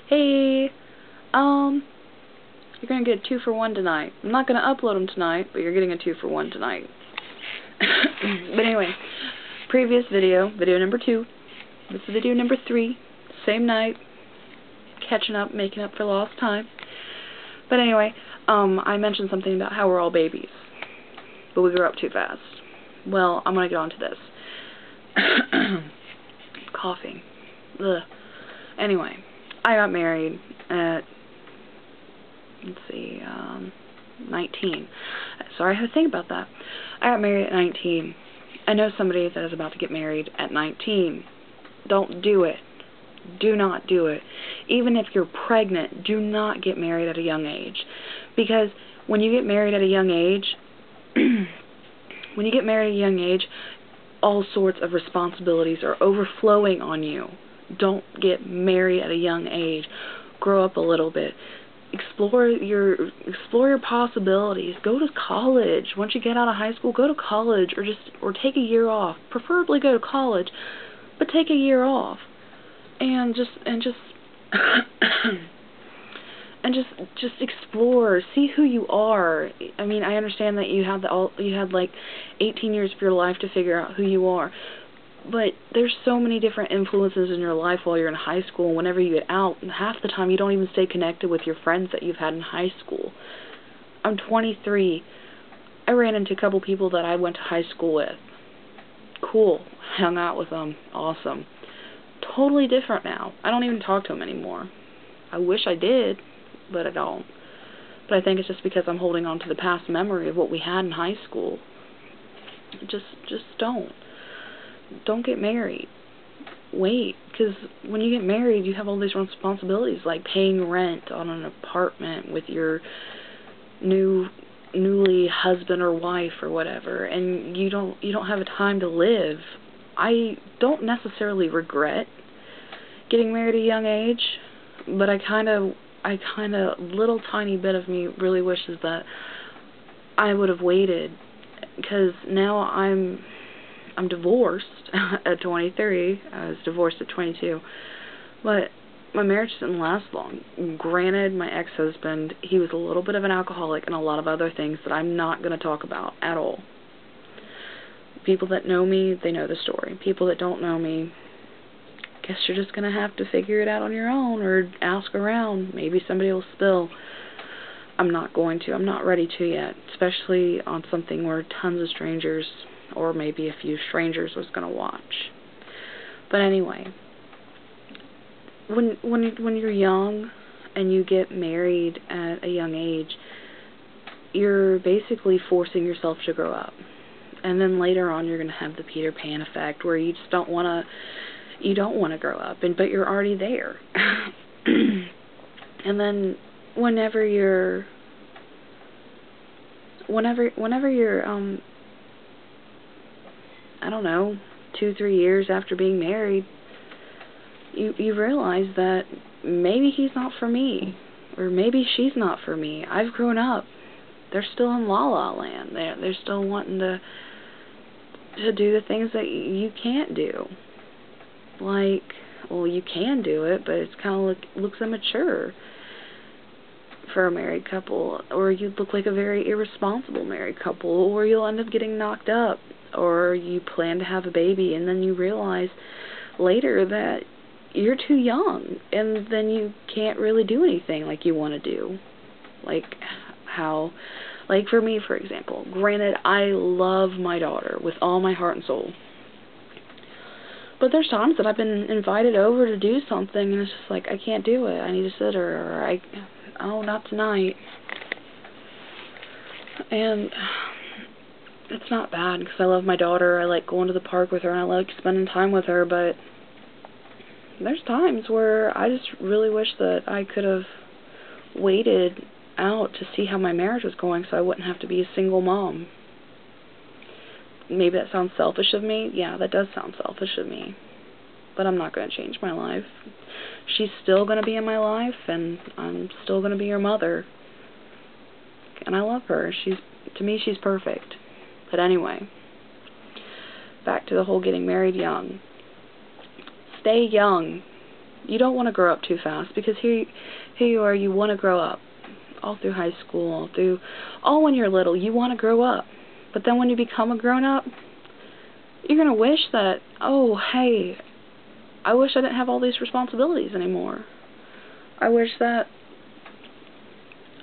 Hey, you're gonna get a 2-for-1 tonight. I'm not gonna upload them tonight, but you're getting a 2-for-1 tonight. But anyway, previous video number 2. This is video number 3. Same night, catching up, making up for lost time. But anyway, I mentioned something about how we're all babies, but we grew up too fast. Well, I'm gonna get on to this. Coughing. Ugh. Anyway, I got married at, let's see, 19. Sorry, I had to think about that. I got married at 19. I know somebody that is about to get married at 19. Don't do it. Do not do it. Even if you're pregnant, do not get married at a young age. Because when you get married at a young age, all sorts of responsibilities are overflowing on you. Don't get married at a young age. Grow up a little bit. Explore your possibilities. Go to college. Once you get out of high school, go to college or take a year off. Preferably go to college, but take a year off. And just explore, see who you are. I mean, I understand that you had like 18 years of your life to figure out who you are, but there's so many different influences in your life while you're in high school, and whenever you get out, and half the time you don't even stay connected with your friends that you've had in high school. I'm 23. I ran into a couple people that I went to high school with. Cool. Hung out with them. Awesome. Totally different now. I don't even talk to them anymore. I wish I did, but I don't. But I think it's just because I'm holding on to the past memory of what we had in high school. Just don't. Don't get married. Wait, because when you get married, you have all these responsibilities, like paying rent on an apartment with your newly husband or wife or whatever, and you don't have a time to live. I don't necessarily regret getting married at a young age, but I kind of little tiny bit of me really wishes that I would have waited, because now I'm divorced at 23. I was divorced at 22, but my marriage didn't last long. Granted, my ex-husband, he was a little bit of an alcoholic and a lot of other things that I'm not going to talk about at all. People that know me, they know the story. People that don't know me, guess you're just going to have to figure it out on your own or ask around. Maybe somebody will spill. I'm not going to. I'm not ready to yet, especially on something where tons of strangers, or maybe a few strangers, was going to watch. But anyway, when you're young and you get married at a young age, you're basically forcing yourself to grow up. And then later on, you're going to have the Peter Pan effect, where you just don't want to grow up, but you're already there. And then whenever you're I don't know, 2-3 years after being married, you realize that maybe he's not for me, or maybe she's not for me. I've grown up. They're still in La La Land. They're still wanting to do the things that you can't do. Like, well, you can do it, but it's kind of looks immature for a married couple, or you look like a very irresponsible married couple, or you'll end up getting knocked up, or you plan to have a baby and then you realize later that you're too young, and then you can't really do anything like you want to do. Like for me, for example, granted, I love my daughter with all my heart and soul, but there's times that I've been invited over to do something, and it's just like, I can't do it. I need to sit her, or oh, not tonight. And it's not bad, because I love my daughter. I like going to the park with her, and I like spending time with her, but there's times where I just really wish that I could have waited out to see how my marriage was going so I wouldn't have to be a single mom. Maybe that sounds selfish of me. Yeah, that does sound selfish of me. But I'm not going to change my life. She's still going to be in my life, and I'm still going to be her mother. And I love her. To me, she's perfect. But anyway, back to the whole getting married young. Stay young. You don't want to grow up too fast, because here you are, you want to grow up. All through high school, all when you're little, you want to grow up. But then when you become a grown-up, you're going to wish that, oh, hey, I wish I didn't have all these responsibilities anymore. I wish that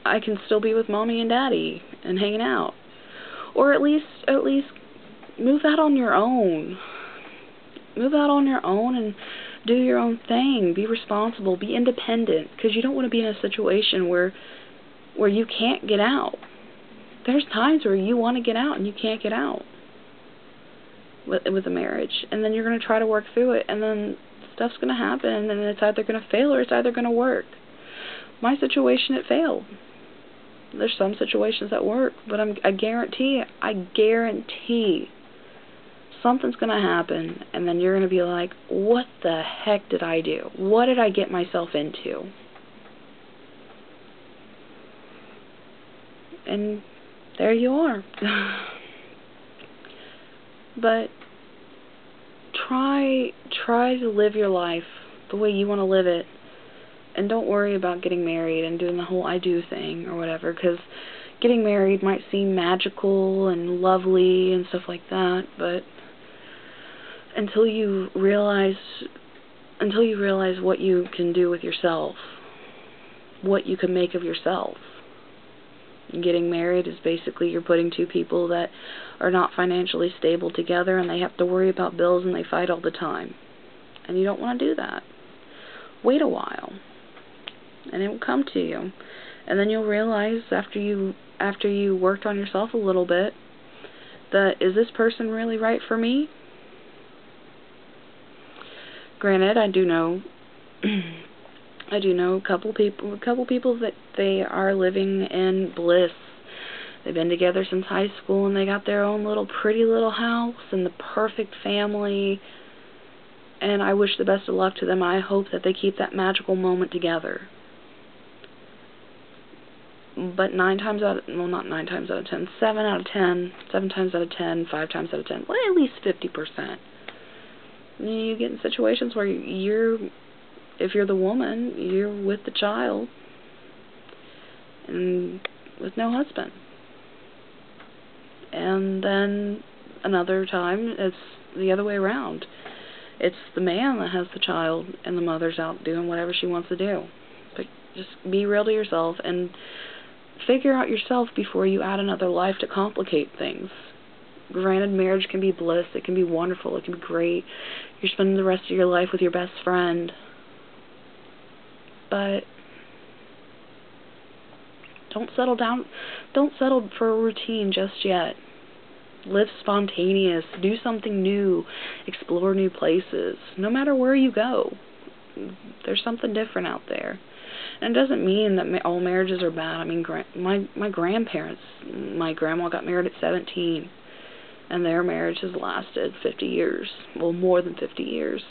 I can still be with mommy and daddy and hanging out. Or at least move out on your own. Move out on your own and do your own thing. Be responsible. Be independent. Because you don't want to be in a situation where you can't get out. There's times where you want to get out and you can't get out with a marriage. And then you're going to try to work through it. And then stuff's going to happen. And it's either going to fail or it's either going to work. My situation, it failed. There's some situations that work. But I guarantee something's going to happen. And then you're going to be like, what the heck did I do? What did I get myself into? And there you are. But try to live your life the way you want to live it, and don't worry about getting married and doing the whole I do thing or whatever, because getting married might seem magical and lovely and stuff like that, but until you realize what you can do with yourself, what you can make of yourself. Getting married is basically you're putting two people that are not financially stable together, and they have to worry about bills and they fight all the time. And you don't want to do that. Wait a while, and it will come to you. And then you'll realize after you worked on yourself a little bit that, is this person really right for me? Granted, I do know a couple people that they are living in bliss. They've been together since high school, and they got their own pretty little house and the perfect family. And I wish the best of luck to them. I hope that they keep that magical moment together. But 7 times out of 10, 7 times out of 10, 5 times out of 10, well, at least 50%. You get in situations where if you're the woman, you're with the child and with no husband. And then another time, it's the other way around. It's the man that has the child and the mother's out doing whatever she wants to do. But just be real to yourself and figure out yourself before you add another life to complicate things. Granted, marriage can be bliss, it can be wonderful, it can be great. You're spending the rest of your life with your best friend. But don't settle for a routine just yet. Live spontaneous, do something new, explore new places. No matter where you go, there's something different out there. And it doesn't mean that all marriages are bad. I mean, my grandparents, my grandma got married at 17, and their marriage has lasted 50 years. Well, more than 50 years.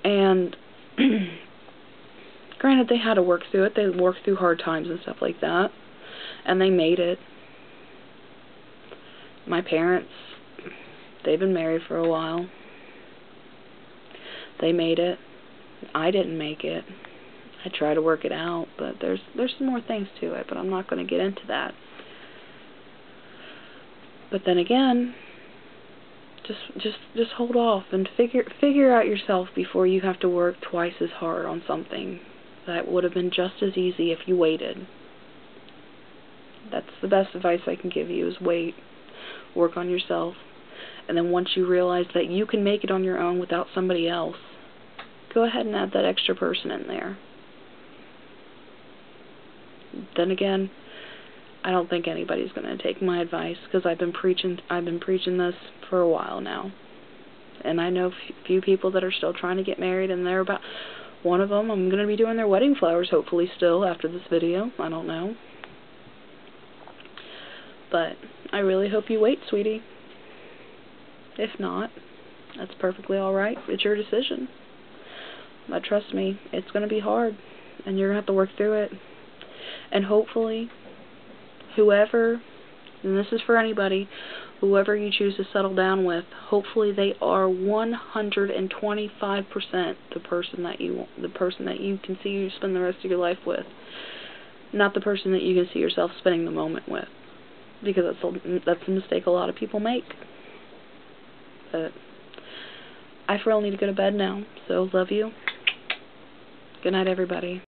And granted, they had to work through it. They worked through hard times and stuff like that, and they made it. My parents, they've been married for a while. They made it. I didn't make it. I try to work it out, but there's some more things to it, but I'm not going to get into that. But then again, just hold off and figure out yourself before you have to work twice as hard on something that would have been just as easy if you waited. That's the best advice I can give you, is wait. Work on yourself. And then once you realize that you can make it on your own without somebody else, go ahead and add that extra person in there. Then again, I don't think anybody's going to take my advice, because I've been preaching this for a while now. And I know few people that are still trying to get married, and they're about one of them. I'm going to be doing their wedding flowers hopefully still after this video. I don't know. But I really hope you wait, sweetie. If not, that's perfectly alright. It's your decision. But trust me, it's going to be hard, and you're going to have to work through it. And hopefully, whoever, and this is for anybody, whoever you choose to settle down with, hopefully they are 125% the person that you can see you spend the rest of your life with, not the person that you can see yourself spending the moment with, because that's a mistake a lot of people make. But I for real need to go to bed now, so love you. Good night, everybody.